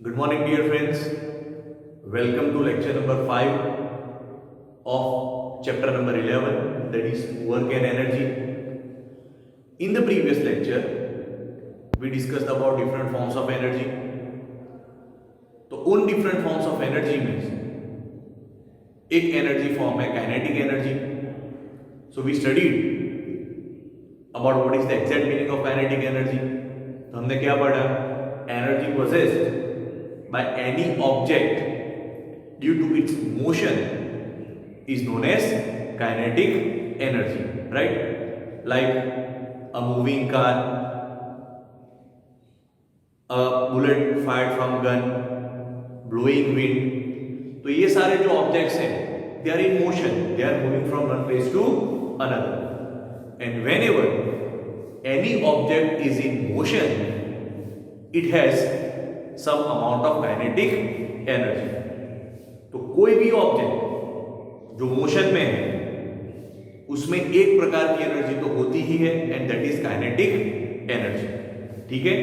Good morning, dear friends. Welcome to lecture number 5 of chapter number 11, that is work and energy. In the previous lecture, we discussed about different forms of energy. तो उन different forms of energy में एक energy form है kinetic energy. So we studied about what is the exact meaning of kinetic energy. तो हमने क्या पढ़ा? Energy possessed by any object due to its motion is known as kinetic energy, right? Like a moving car, a bullet fired from gun, blowing wind. तो ये सारे जो objects हैं, they are in motion, they are moving from one place to another. And whenever any object is in motion, it has some amount of kinetic energy. तो कोई भी object जो motion में है उसमें एक प्रकार की एनर्जी तो होती ही है, and that is kinetic energy. ठीक है.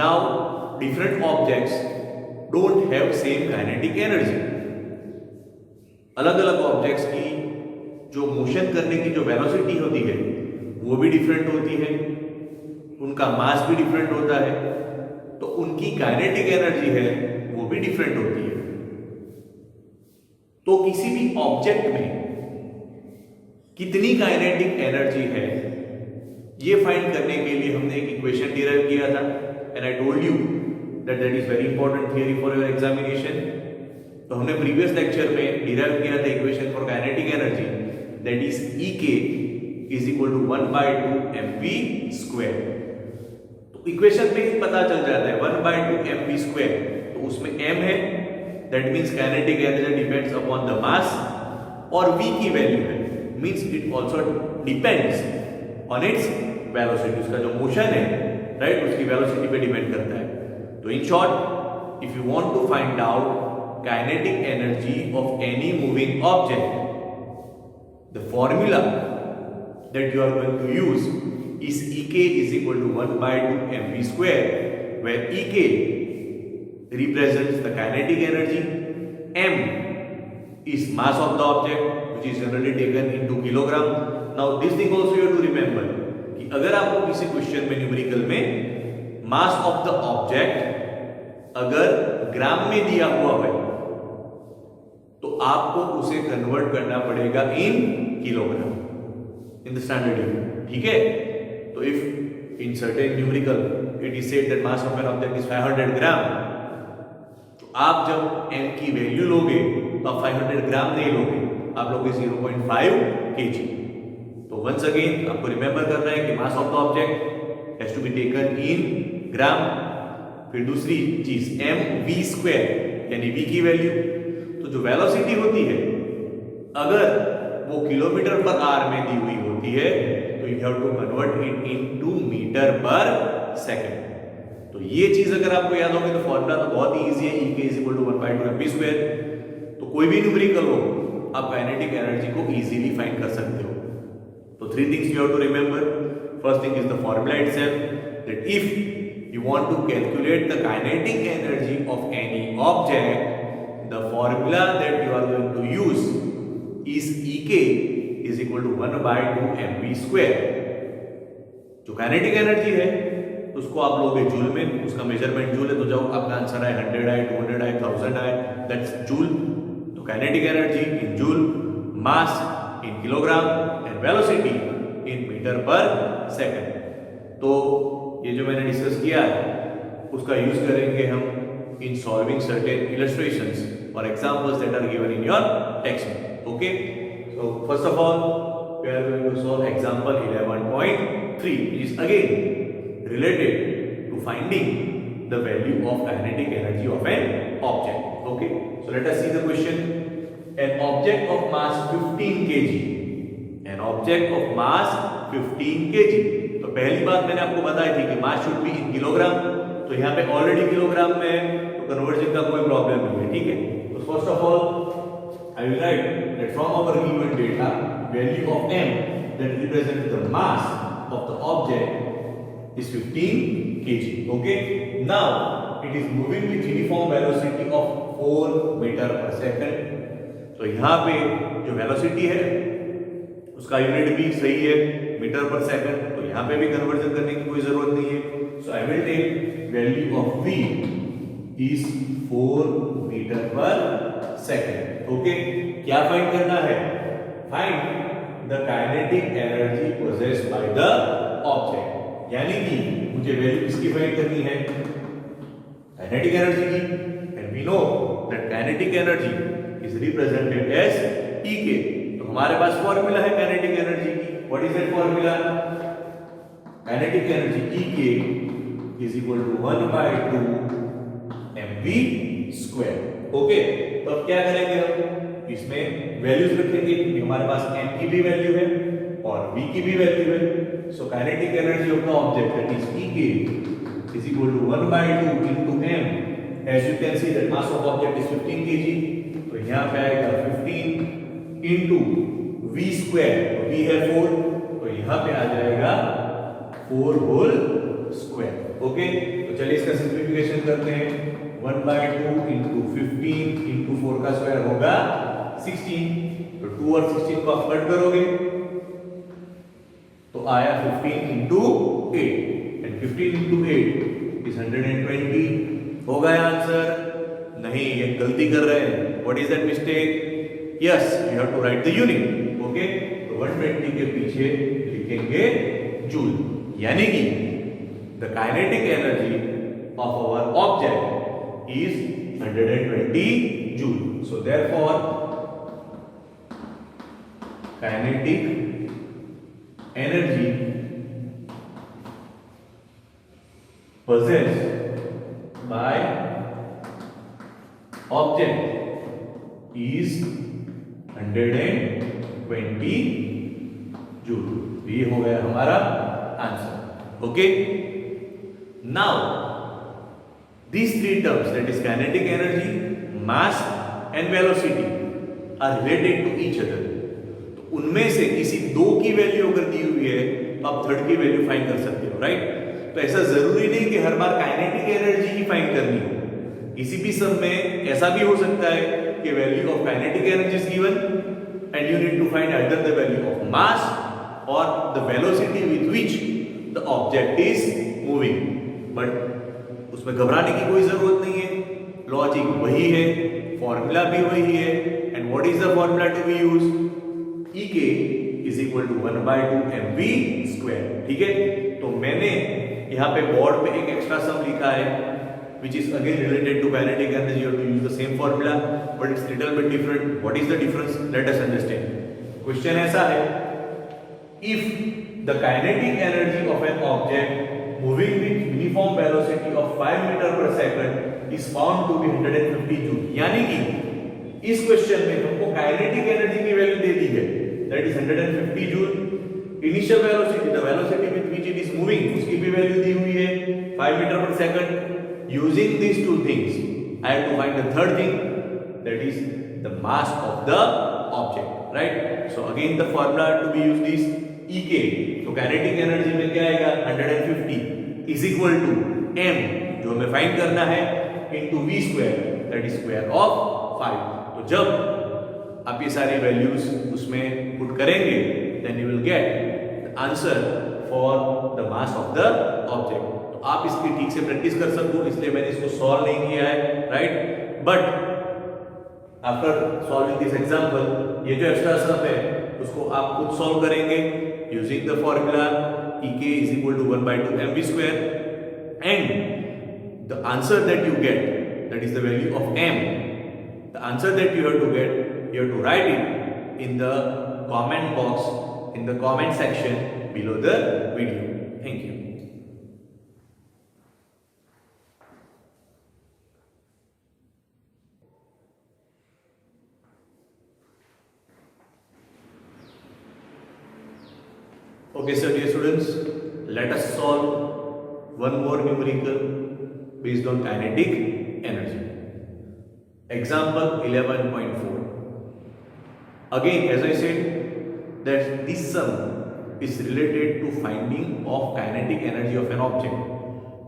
Now different objects don't have same kinetic energy. अलग अलग ऑब्जेक्ट्स की जो मोशन करने की जो वेलोसिटी होती है वो भी डिफरेंट होती है, उनका मास भी डिफरेंट होता है, तो उनकी काइनेटिक एनर्जी है वो भी डिफरेंट होती है. तो किसी भी ऑब्जेक्ट में कितनी काइनेटिक एनर्जी है ये फाइंड करने के लिए हमने एक इक्वेशन डिराइव किया था, and I told you that is very important theory for your examination. तो हमने प्रीवियस लेक्चर में डिराइव किया था equation for kinetic energy, that is EK is equal to 1/2 mv². Equation पे ही पता चल जाता है 1/2 mv². तो उसमें m है, that means kinetic energy depends upon the mass, और v की वैल्यू है means it also depends on its velocity. उसका जो मोशन है, राइट, उसकी वेलोसिटी पे डिपेंड करता है. तो in short, if you want to find out kinetic energy of any moving object, the formula that you are going to use is EK is equal to 1/2 mv², where EK represents the kinetic energy, m is mass of the object which is generally taken into kilogram. Now this thing also you have to remember कि अगर आपको किसी question में numerical में मास of the object अगर ग्राम में दिया हुआ है तो आपको उसे कन्वर्ट करना पड़ेगा in kilogram, in the standard unit. ठीक है. तो if in certain numerical it is said that mass of an object is 500 ग्राम, तो आप जब m की वैल्यू लोगे तो आप 500 ग्राम नहीं लोगे, आप लोगे 0.5 kg. तो वंस अगेन आपको रिमेंबर करना है कि mass of the object has to be taken in gram. फिर दूसरी चीज mv² यानी v की वैल्यू. तो जो वेलोसिटी होती है अगर वो किलोमीटर पर आवर में दी हुई होती है तो you have to convert it into metre per second. तो ये चीज अगर आपको याद होगी तो फॉर्मूला तो बहुत ही इजी है, EK is equal to 1/2 mv². तो कोई भी न्यूमेरिकल हो आप काइनेटिक एनर्जी को इजीली फाइंड कर सकते हो. तो 3 things you have to remember. First thing is the formula itself, that if you want to calculate the kinetic energy of any object, the formula that you are going to use is EK is equal to 1/2 mv². जो kinetic energy है उसको आप लोगे joule में, उसका measurement joule है, तो जब आपका आंसर आए 100 आए, 200 आए, 1000 आए, दैट्स जूल. तो kinetic energy in joule, mass in kilogram, and velocity in metre per second. तो ये जो मैंने डिस्कस किया है उसका यूज करेंगे हम इन सॉल्विंग सर्टेन इलस्ट्रेशंस और examples that are given in your text book. Okay. So first of all, we are going to solve example 11.3, which is again related to finding the value of kinetic energy of an object. Okay. So let us see the question. An object of mass 15 kg. An object of mass 15 kg. तो पहली बात मैंने आपको बताई थी कि मास should be in kilogram. तो यहाँ पे ऑलरेडी किलोग्राम में है तो कन्वर्जन का कोई प्रॉब्लम नहीं है. ठीक है. तो first of all I will write that from our given data, value of m that represents the mass of the object is 15 kg. Okay. Now it is moving with uniform velocity of 4 metre per second. तो यहाँ पे जो velocity है उसका unit भी सही है metre per second, तो यहाँ पे भी कन्वर्जन करने की कोई जरूरत नहीं है। So I will take value of v is 4 metre per second. Okay, क्या फाइंड करना है? Find the kinetic energy possessed by the object, यानी कि मुझे वैल्यू किसकी फाइंड करनी है? काइनेटिक एनर्जी की। And we know that kinetic energy is represented as E K. तो हमारे पास फॉर्मूला है काइनेटिक एनर्जी की। What is that formula? Kinetic energy E K is equal to 1/2 mv square. Okay, तो अब क्या करेंगे? हम इसमें वैल्यूज रखेंगे क्योंकि हमारे पास m की भी वैल्यू है और v की भी वैल्यू है। So kinetic energy of the object that is E के is equal to 1/2 into m। As you can see that mass of object is 15 kg, तो यहाँ पे आएगा 15 into v square, तो v है 4, तो यहाँ पे आ जाएगा 4 होल स्क्वायर। ओके, तो चलिए इसका सिंप्लीफिकेशन करते हैं। 1/2 into 15 into 4 का स्क्वायर होगा 16, तो 2 और 16 को आप कट करोगे तो आया 15 into 8 and 15 into 8 is 120। हो गया आंसर? नहीं, ये गलती कर रहे हैं। What is that mistake? Yes, you have to write the unit. Okay, तो 120 के पीछे लिखेंगे जूल, यानी कि the kinetic energy of our object is 120 joule. So therefore kinetic energy possessed by object is 120 joule. ये हो गया हमारा answer. Okay, now these three terms, that is kinetic energy, mass and velocity, are related to each other। तो उनमें से किसी दो की वैल्यू अगर दी हुई है तो आप थर्ड की वैल्यू फाइंड कर सकते हो, राइट? तो ऐसा जरूरी नहीं कि हर बार काइनेटिक एनर्जी ही फाइंड करनी हो। किसी भी सम में ऐसा भी हो सकता है कि value of kinetic energy is given and you need to find either the value of mass और the velocity with which the object is moving. But उसमें घबराने की कोई जरूरत नहीं है, लॉजिक वही है, फॉर्मूला भी वही है। And what is the formula to be used? E K is equal to 1/2 mv square. ठीक है, तो मैंने यहाँ पे बोर्ड पे एक एक्स्ट्रा सम लिखा है which is again related to kinetic energy. You have to use the same formula but it's little bit different. What is the difference? Let us understand. Question ऐसा है, if the kinetic energy of an object moving with uniform velocity of 5 meter per second is found to be 150 joule, यानी कि इस question में हमको kinetic energy की value दे दी है, that is 150 joule. Initial velocity, the velocity with which it is moving, उसकी भी value दी हुई है 5 metre per second. Using these two things I have to find the third thing, that is the mass of the object, right? So again the formula to be used is E K। तो kinetic energy में क्या आएगा? 150 is equal to m, जो हमें find करना है, into v square, that is square of 5। तो जब आप ये सारी वैल्यूज उसमें पुट करेंगे then you will get the answer for the mass of the object। तो आप इसकी ठीक से प्रैक्टिस कर सको इसलिए मैंने इसको सॉल्व नहीं किया है, right? But after solving this example, ये जो एक्स्ट्रा सम है उसको आप खुद सॉल्व करेंगे using the formula EK is equal to 1/2 mv square and the answer that you get, that is the value of m, the answer that you have to get, you have to write it in the comment box, in the comment section below the video. Thank you. Okay, so dear students, let us solve one more numerical based on kinetic energy. Example 11.4. Again, as I said, that this sum is related to finding of kinetic energy of an object.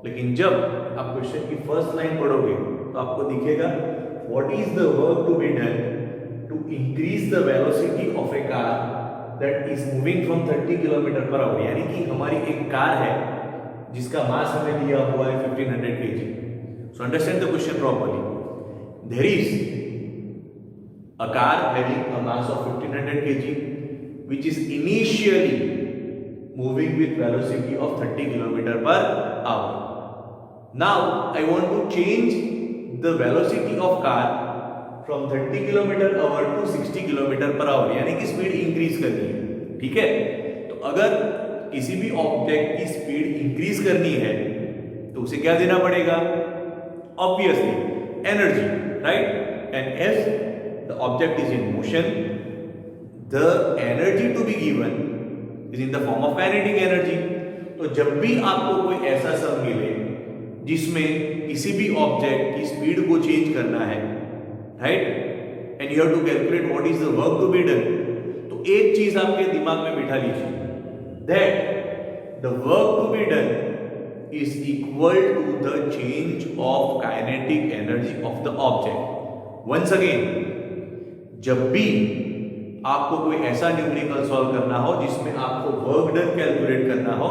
लेकिन जब आप question की first line पढ़ोगे तो आपको दिखेगा what is the work to be done to increase the velocity of a car that is moving from 30 kilometre per hour, यानी कि हमारी एक कार है जिसका मास हमें दिया हुआ है 1500 kg. So understand the question properly. There is a car having a mass of 1500 kg which is initially moving with velocity of 30 km per hour. Now I want to change the velocity of car from 30 km/h to 60 km/h, यानी कि speed increase करनी है. ठीक है, तो अगर किसी भी ऑब्जेक्ट की स्पीड इंक्रीज करनी है तो उसे क्या देना पड़ेगा? Obviously energy, right? And as the object is in motion, the energy to be given is in the form of kinetic energy. तो जब भी आपको कोई ऐसा सम मिले जिसमें किसी भी ऑब्जेक्ट की स्पीड को चेंज करना है, right, and you have to calculate what is the work to be done, तो एक चीज आपके दिमाग में बिठा लीजिए, that the work to be done is equal to the change of kinetic energy of the object. Once again, जब भी आपको कोई ऐसा न्यूमेरिकल सॉल्व करना हो जिसमें आपको वर्क डन कैलकुलेट करना हो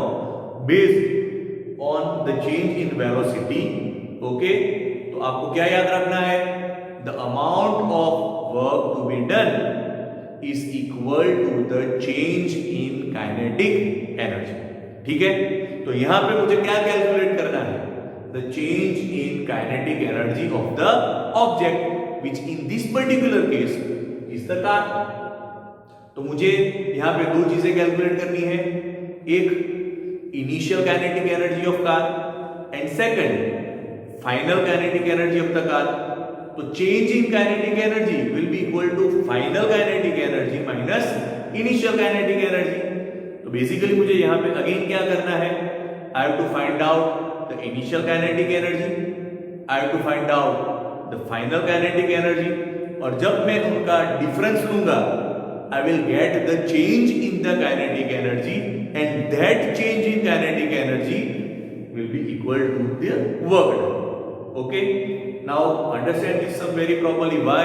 based on the change in velocity, okay, तो आपको क्या याद रखना है? The amount of work to be done is equal to the change in kinetic energy. ठीक है, तो यहां पे मुझे क्या कैलकुलेट करना है? The change in kinetic energy of the object, which in this particular case is the car. तो मुझे यहां पे दो चीजें कैलकुलेट करनी है, एक initial kinetic energy of car and second final kinetic energy of the car. तो change in kinetic energy will be equal to final kinetic energy minus initial kinetic energy. तो बेसिकली मुझे यहां पे अगेन क्या करना है? I have to find out the initial kinetic energy, I have to find out the final kinetic energy, और जब मैं उनका डिफरेंस लूंगा I will get the change in the kinetic energy, and that change in kinetic energy will be equal to the work done. Okay, now understand this sum very properly. Why?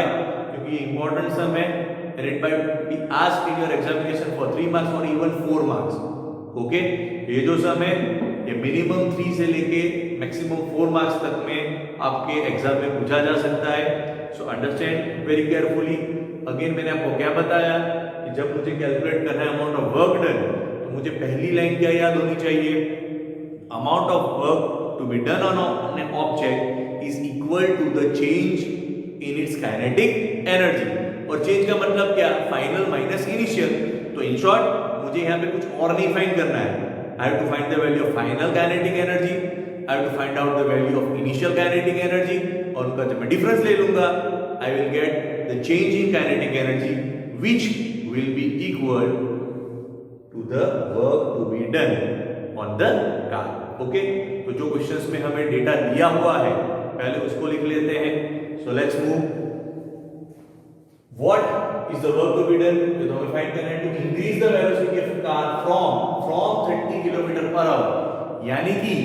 क्योंकि ये important sum है and it might be asked in your examination for 3 marks or even 4 marks. Okay? ये जो sum है ये minimum 3 से लेके maximum 4 marks तक में आपके एग्जाम में पूछा जा सकता है. So understand very carefully. Again मैंने आपको क्या बताया कि जब मुझे कैलकुलेट करना है अमाउंट ऑफ वर्क डन, तो मुझे पहली लाइन क्या याद होनी चाहिए? Amount of work to be done on an object is equal to the change in its kinetic energy. और चेंज का मतलब क्या? Final minus initial. तो इन शॉर्ट मुझे यहाँ पे कुछ और नहीं फाइंड करना है. I have to find the value of final kinetic energy, I have to find out the value of initial kinetic energy, और उनका जब मैं डिफरेंस ले लूंगा I will get the change in kinetic energy which will be equal to the work to be done on the car. Okay, तो जो questions में हमें डेटा दिया हुआ है पहले उसको लिख लेते हैं. So let's move. What is the work to be done? तो हमें फाइंड करना है to increase the velocity of car from 30 km/h, यानी कि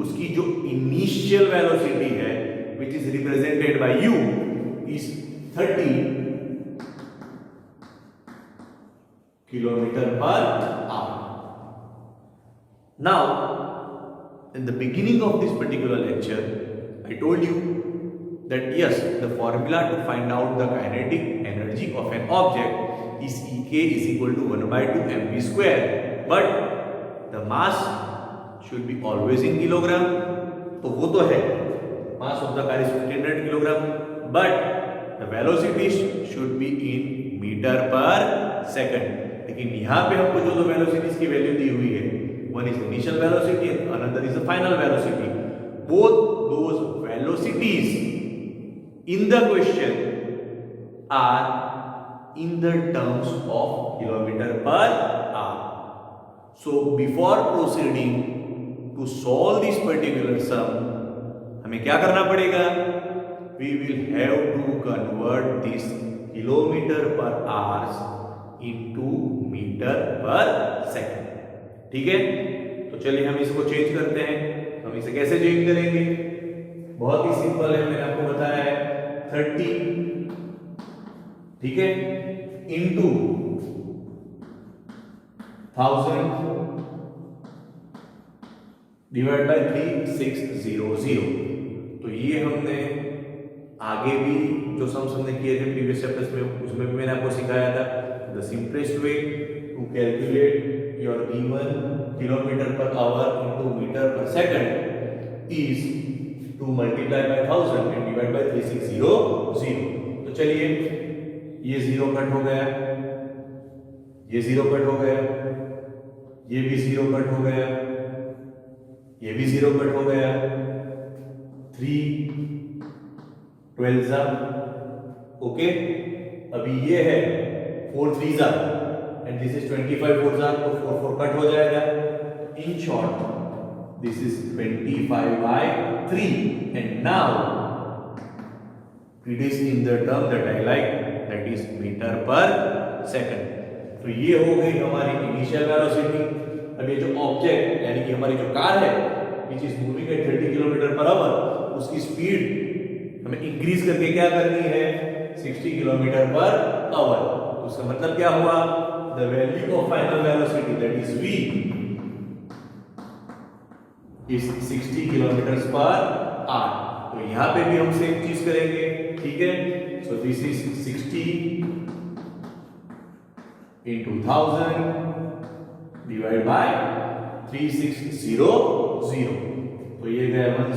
उसकी जो इनिशियल वेलोसिटी है which is represented by u is 30 km/h. Now in the beginning of this particular lecture I told you that yes, the formula to find out the kinetic energy of an object is Ek is equal to 1/2 mv square, but the mass should be always in kilogram. तो वो तो है, mass of the car is 1500 kilogram, but the velocity should be in meter per second. लेकिन यहाँ पे हमको जो दो वेलोसिटीज की वैल्यू दी हुई है, one is initial velocity and another is the final velocity. Both those velocities in the question are in the terms of kilometer per hour. So before proceeding to solve this particular sum, हमें क्या करना पड़ेगा? We will have to convert this kilometer per hours into meter per second. ठीक है, तो चलिए हम इसको चेंज करते हैं. हम हम इसे कैसे चेंज करेंगे? बहुत ही सिंपल है, मैंने आपको बताया है 30, ठीक है, इंटू 1000 डिवाइड बाय 3600। तो ये हमने आगे भी जो सम्स हमने किए थे प्रीवियस चैप्टर्स में, उसमें भी मैंने आपको सिखाया था the simplest way to calculate your given kilometre per hour into metre per second is to multiply by 1000 and divide by 3600। तो चलिए, ये 0 कट हो गया, ये 0 कट हो गया, ये भी 0 कट हो गया, ये भी 0 कट हो गया, 3 12 ओके। अभी ये है 4 3 एंड दिस इज 25 4 तो 4 4 कट हो जाएगा। In short this is 25/3 and now it is in the term that I like, that is metre per second. तो ये हो गई हमारी इनिशियल वेलोसिटी। अब ये जो ऑब्जेक्ट यानी कि हमारी जो कार है which is moving at 30 kilometre per our, उसकी स्पीड हमें इंक्रीज करके क्या करनी है? 60 किलोमीटर पर आवर। तो उसका मतलब क्या हुआ? The value of final velocity that is v is 60 kilometre per our. तो यहां पे भी हम सेम चीज करेंगे, ठीक है। So this is 60 into 1000 divide by 3600। तो ये गया 10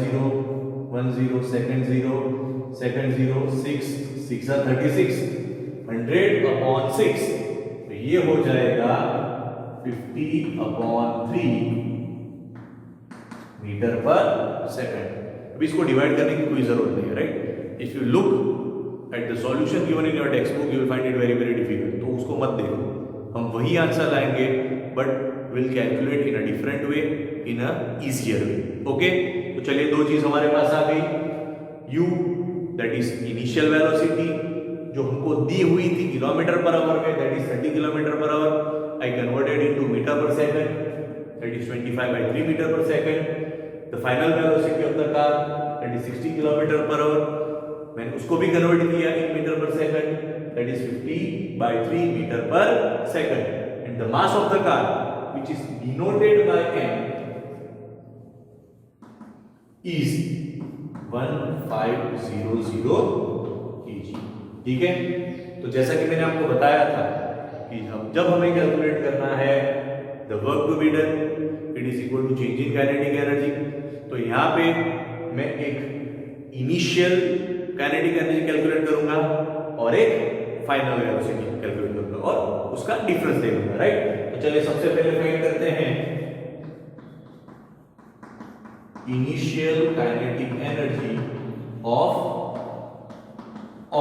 10 सेकंड 0 सेकंड 0 6 6 36 100/6। तो ये हो जाएगा 50/3 मीटर पर सेकंड। अब इसको डिवाइड करने की कोई जरूरत नहीं है, right. If you look at the solution given in your text book you will find it very very difficult. तो उसको मत देखो, हम वही आंसर लाएंगे but will calculate in a different way, in a easier way, okay. तो चलिए, दो चीज हमारे पास आ गई। u that is initial velocity जो हमको दी हुई थी किलोमीटर पर आवर में, that is 30 kilometre per our. I converted into metre per second, that is 25/3 metre per second. The final velocity of the car that is 60 kilometre per hour, मैंने उसको भी convert किया in metre per second, that is 50/3 meter per second, and the mass of the car which is denoted by m is 1500 kg, ठीक है। तो जैसा कि मैंने आपको बताया था कि जब हमें कैलकुलेट करना है the work to be done, it is equal to change in kinetic energy। तो यहाँ पे मैं एक इनिशियल काइनेटिक एनर्जी कैलकुलेट करूंगा और एक फाइनल वेलोसिटी कैलकुलेट करूंगा और उसका डिफरेंस दे दूंगा, राइट। तो चलिए, सबसे पहले फाइंड करते हैं initial kinetic energy of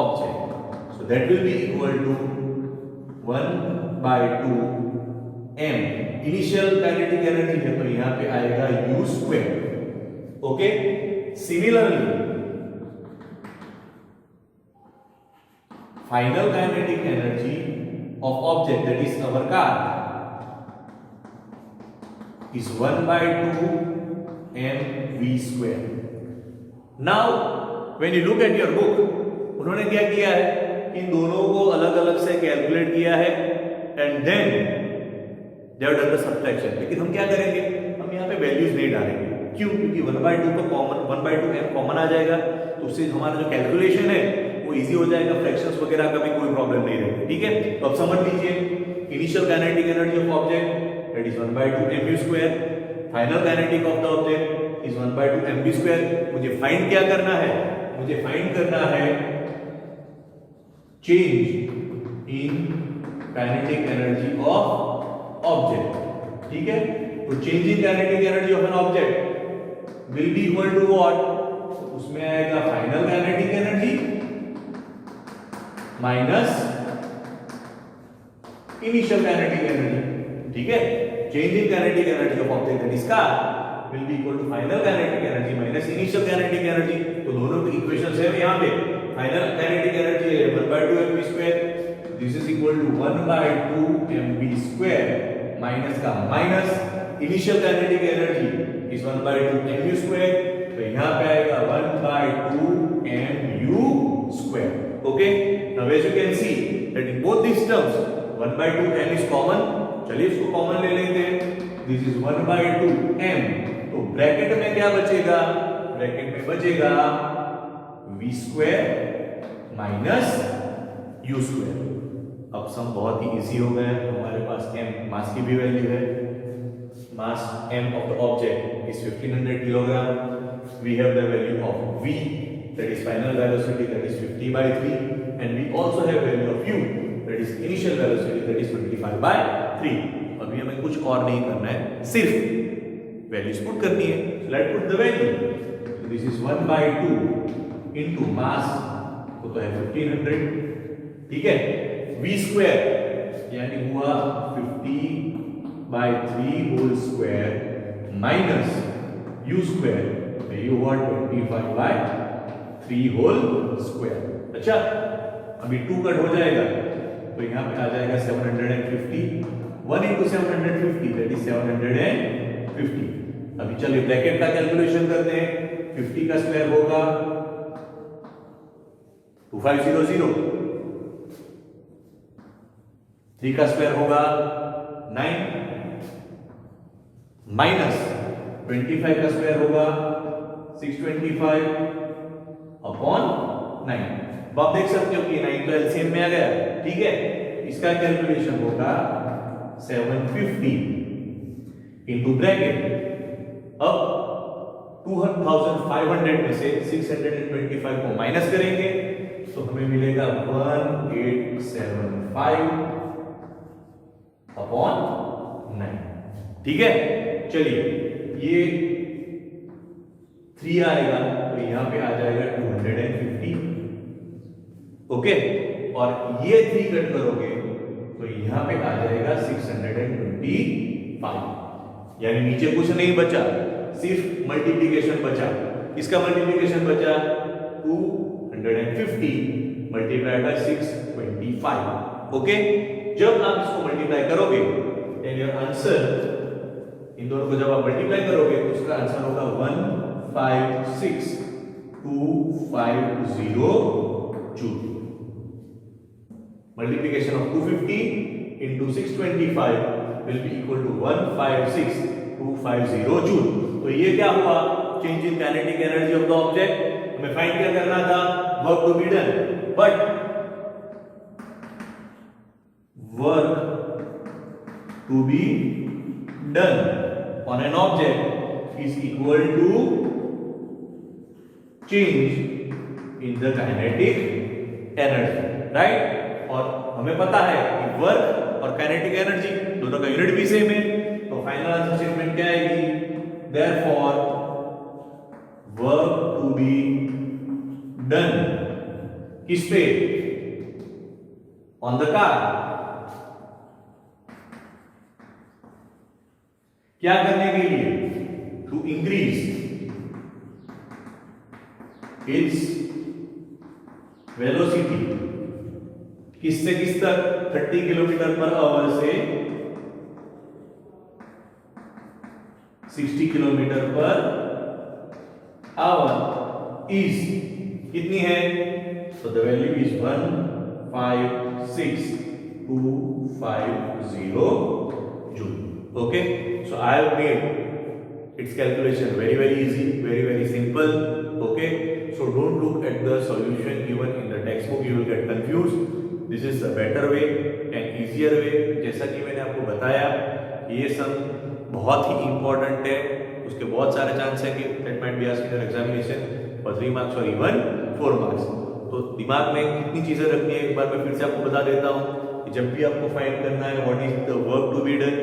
object. So that will be equal to 1/2 m। Initial kinetic energy है तो यहां पे आएगा u², okay. Similarly final kinetic energy of object, that is our car, is 1/2 mv²। now when you look at your book, उन्होंने क्या किया है? इन दोनों को अलग अलग से कैलकुलेट किया है and then they have done the subtraction. लेकिन हम क्या करेंगे? हम यहाँ पे वैल्यूज नहीं डालेंगे। क्यों? क्योंकि 1/2 तो कॉमन, 1/2 m कॉमन आ जाएगा, तो उससे हमारा जो कैलकुलेशन है वो इजी हो जाएगा, फ्रैक्शंस वगैरह का भी कोई प्रॉब्लम नहीं रहेगी, ठीक है। तो अब समझ लीजिए, initial kinetic energy of object that is 1/2 mv², final kinetic of the object is 1/2 mv²। मुझे फाइंड क्या करना है? मुझे फाइंड करना है change in kinetic energy of object, ठीक है। तो change in kinetic energy of an object will be equal to what? उसमें आएगा final kinetic energy minus initial kinetic energy, ठीक है। Change in kinetic energy of object that is car will be equal to final kinetic energy minus initial kinetic energy. तो दोनों की equations है यहां पे। फाइनल काइनेटिक एनर्जी है 1/2 mv², this is equal to 1/2 mv² minus का minus initial kinetic energy is 1/2 mu square, तो यहाँ पे आएगा 1/2 mu square. Okay, now as you can see that in both these terms 1/2 m is common. चलिए इसको common ले लेते हैं. This is 1/2 m. तो ब्रैकेट में क्या बचेगा? ब्रैकेट में बचेगा v square minus u square. अब सम बहुत ही इजी हो गया. हमारे पास m मास की भी वैल्यू है. Mass m of the object is 1500 kilogram. We have the value of v, that is final velocity, that is 50/3, and we also have value of u, that is initial velocity, that is 25/3. अभी हमें कुछ और नहीं करना है, सिर्फ values put करनी है. Let's put the value. This is 1/2 into mass, तो है 1500. ठीक है. v स्क्वायर यानी हुआ 50/3 whole square minus u square, ये हुआ 25/3 होल स्क्वायर. अच्छा, अभी 2 कट हो जाएगा तो यहाँ पे आ जाएगा 750. 1 into 750 that is 750. अभी चलिए ब्रैकेट का कैलकुलेशन करते हैं. 50 का स्क्वायर होगा 2500. 3 का स्क्वायर होगा 9 माइनस 25 का स्क्वायर होगा 625 अपॉन 9. अब आप देख सकते हो कि 9 तो एलसीएम में आ गया. ठीक है. इसका कैलकुलेशन होगा 750 इनटू ब्रैकेट. अब 2500 में से 625 को माइनस करेंगे तो हमें मिलेगा 1875 अपॉन 9. ठीक है. चलिए ये 3 आएगा तो यहां पे आ जाएगा 250. ओके. और ये 3 कट करोगे तो यहां पे आ जाएगा 625. यानी नीचे कुछ नहीं बचा, सिर्फ मल्टीप्लिकेशन बचा. इसका मल्टीप्लिकेशन बचा 250 मल्टीप्लाई बाय 625. ओके. जब आप इसको मल्टीप्लाई करोगे देन योर आंसर, इन दोनों को जब आप मल्टीप्लाई करोगे तो उसका आंसर होगा 156,250 joule. Multiplication of 250 into 625 will be equal to 156,250 joule. तो ये क्या हुआ? Change in kinetic energy of the object. हमें फाइंड क्या करना था? Work to be done. But work to be done on an object is equal to change in the kinetic energy, right? और हमें पता है कि वर्क और काइनेटिक एनर्जी दोनों का यूनिट भी सेम है. तो फाइनल आंसर स्टेटमेंट क्या आएगी? Therefore work to be done किस पे? On the car. क्या करने के लिए? To increase its velocity. किससे किस तक? 30 किलोमीटर पर आवर से 60 किलोमीटर पर आवर. इज कितनी है? तो the value is 156,250 joule. Okay, so I have made its calculation very easy, very simple. Okay, so don't look at the solution given in the textbook, you will get confused. This is the better way and easier way. जैसा कि मैंने आपको बताया ये सम बहुत ही important है. उसके बहुत सारे चांस है कि that might be asked in your examination for 3 marks or even 4 marks. तो दिमाग में कितनी चीजें रखनी है एक बार मैं फिर से आपको बता देता हूँ. जब भी आपको फाइंड करना है what is the work to be done.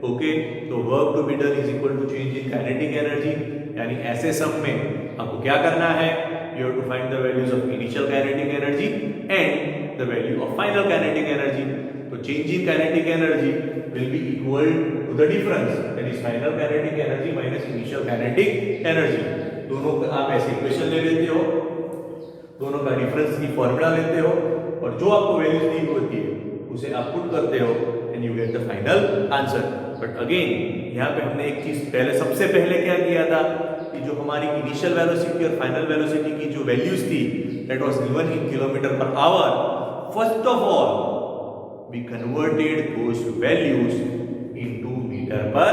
Okay, तो work to be done is equal to change in kinetic energy. यानी ऐसे सम में आपको क्या करना है? You have to find the values of initial kinetic energy and the value of final kinetic energy. तो change in kinetic energy will be equal to the difference, that is final kinetic energy minus initial kinetic energy. दोनों का आप ऐसे equation ले लेते हो, दोनों का डिफरेंस की फॉर्मूला लेते हो और जो आपको वैल्यूज दी होती है उसे आप पुट करते हो and you get the final answer. But again यहाँ पे हमने एक चीज सबसे पहले क्या किया था कि जो हमारी इनिशियल वेलोसिटी और फाइनल वेलोसिटी की जो वैल्यूज थी that was given in kilometre per hour. First of all we converted those values into metre per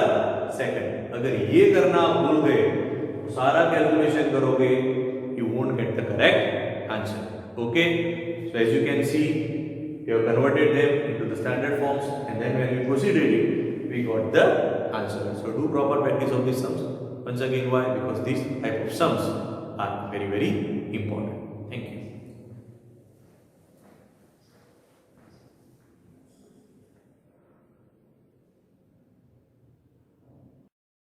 second. अगर ये करना आप भूल गए तो सारा कैलकुलेशन करोगे you won't get the correct answer. Okay, so as you can see we have converted them into the standard forms and then when we proceeded it we got the answer. So do proper practice of these sums. Once again, why? Because these type of sums are very important.